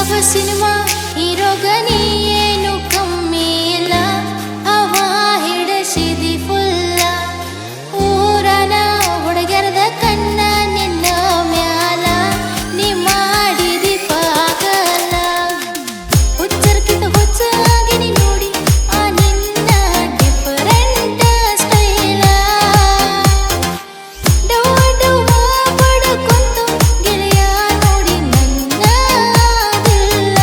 Cinema ಹೀರೋಗನಿ ಏನು ಕಮ್ಮಿ ಇಲ್ಲ ಅವ ಹಿಡಸಿದಿ ಫುಲ್ಲ ಊರನ ಹುಡುಗರದ ಕಣ್ಣ ನಿನ್ನ ಮ್ಯಾಲ ನೀ ಮಾಡಿದಿ ಪಾಗಲ ಹುಚ್ಚರ್ಕಿತ ಹುಚ್ಚಾಗಿನಿ ನೋಡಿ ಆ ನಿನ್ನ ಡಿಫರೆಂಟ್ ಸ್ಟೈಲ ಡವ್ವ ಡವ್ವ ಬಡಕೊಂತು ಗೆಳೆಯ ನೋಡಿ ನನ್ನ ದಿಲ್ಲ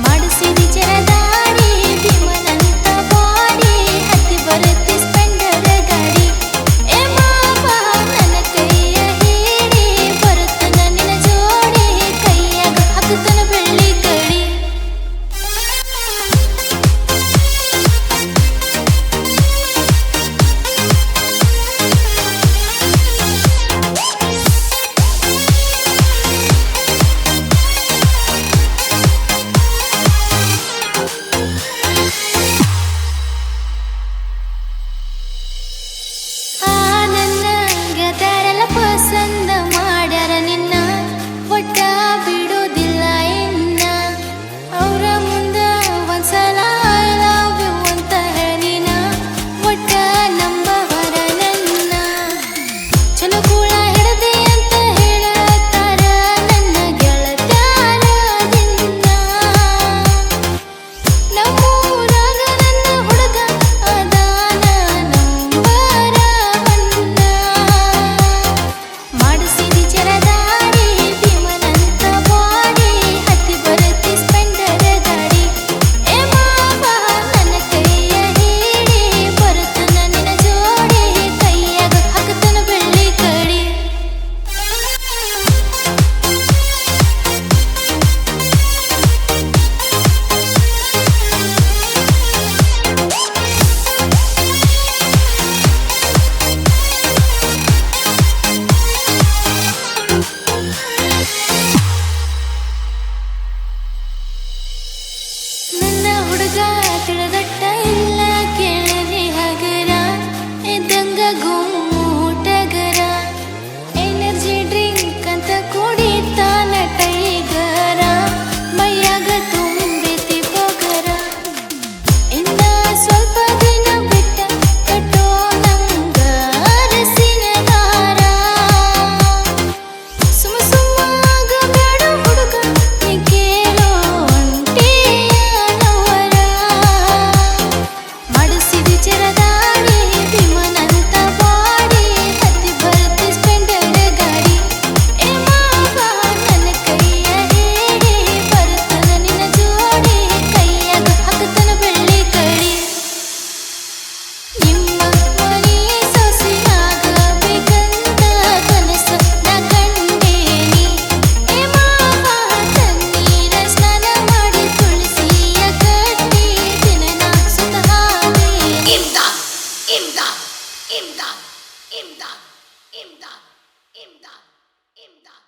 ಮಾಡಿಸಿದಿ ಜರದಾಡಿ ಭೀಮನಂತ ಬಾಡಿ ಹತ್ತಿ ಬರುತ್ತಿ ಸ್ಪೆಂಡರ್ ಗಾಡಿ ಏ ಮಾವ ನನ್ನ ಕೈಯ ಹಿಡಿ ಬರುತ್ತನ ನಿನ್ನ ಜೋಡಿ ಕೈಯಾಗ ಹಾಕುತ್ತನ ಬೆಳ್ಳಿ ಕಡಿ ಆ ನನ್ನ ಗೆದರೆಲ್ಲ ಪಸಂದ ಮಾಡ್ಯಾರ ನಿನ್ನ ಒಟ್ಟ ಬಿಡೋದಿಲ್ಲ ಇನ್ನ ಅವ್ರ ಮುಂದ ಒಂದ್ಸಲ ಐ ಲವ್ ಯು ಅಂತ ಹೇಳಿನ ಒಟ್ಟ ನಂಬವರ ನನ್ನ ಚಲೋ ಕೂಳ ಹಿಡದೆ ಅಂತ ಹೇಳತ್ತಾರ ನನ್ನ ಗೆಳತ್ಯಾರ ದಿನ ನಮ್ಮೂರಾಗ ನನ್ನ ಹುಡುಗ ಅದಾನ ನಂಬರ ಬಣ್ಣ ಮಾಡಿಸಿದಿ ಜರದಾಡಿ ಭೀಮನಂತ ಬಾಡಿ ಹತ್ತಿ ಬರುತ್ತಿ ಸ್ಪೆಂಡರ್ ಗಾಡಿ ಏ ಮಾವ ನನ್ನ ಕೈಯ ಹಿಡಿ ಬರುತ್ತನ ನಿನ್ನ ಜೋಡಿ ಕೈಯಾಗ ಹಾಕುತ್ತನ ಬೆಳ್ಳಿ ಕಡಿ ನನ್ನ ಹುಡುಗ ತಿಳಿದಟ್ಟ ಇಲ್ಲ ಕೇಳರಿ ಹಗರ ಇದ್ದಂಗ ಗುಮ್ಮೂಟಗರ ಎನರ್ಜಿ ಡ್ರಿಂಕ್ ಅಂತ ಕುಡಿತಾನ ಟೈಗರ ಮೈಯಾಗ ತುಂಬಿತಿ ಪೊಗರ ಇನ್ನ ಸ್ವಲ್ಪ ದಿನ ಬಿಟ್ಟ ಕಟ್ಟೋ ನಂಗ ಅರಸಿನ ದಾರ ಸುಮ್ಮ ಸುಮ್ಮಾಗ ಬೇಡ ಹುಡುಗ ನೀ ಕೇಳೋ ಒಂಟಿಯ ನವರ ಮಾಡಿಸಿದಿ ಜರದಾಡಿ ಭೀಮನಂತ ಬಾಡಿ ಹತ್ತಿ ಬರುತ್ತಿ ಸ್ಪೆಂಡರ್ ಗಾಡಿ ಏ ಮಾವ ನನ್ನ ಕೈಯ ಹಿಡಿ ಬರುತ್ತನ ನಿನ್ನ ಜೋಡಿ ಕೈಯಾಗ ಹಾಕುತ್ತನ ಬೆಳ್ಳಿ ಕಡಿ ನಿಮ್ಮ ಮನೆ ಸೊಸೆಯಾಗಬೇಕಂತ ಕನಸ ನಾ ಕಂಡೇನಿ ಏ ಮಾವ ತಣ್ಣೀರ ಸ್ನಾನ ಮಾಡಿ ತುಳಸಿಯ ಕಟ್ಟಿ ದಿನ ನಾ ಸುತ್ತ ಹಾದಿ imdad, imdad, imdad, imdad, imdad, imdad, imdad.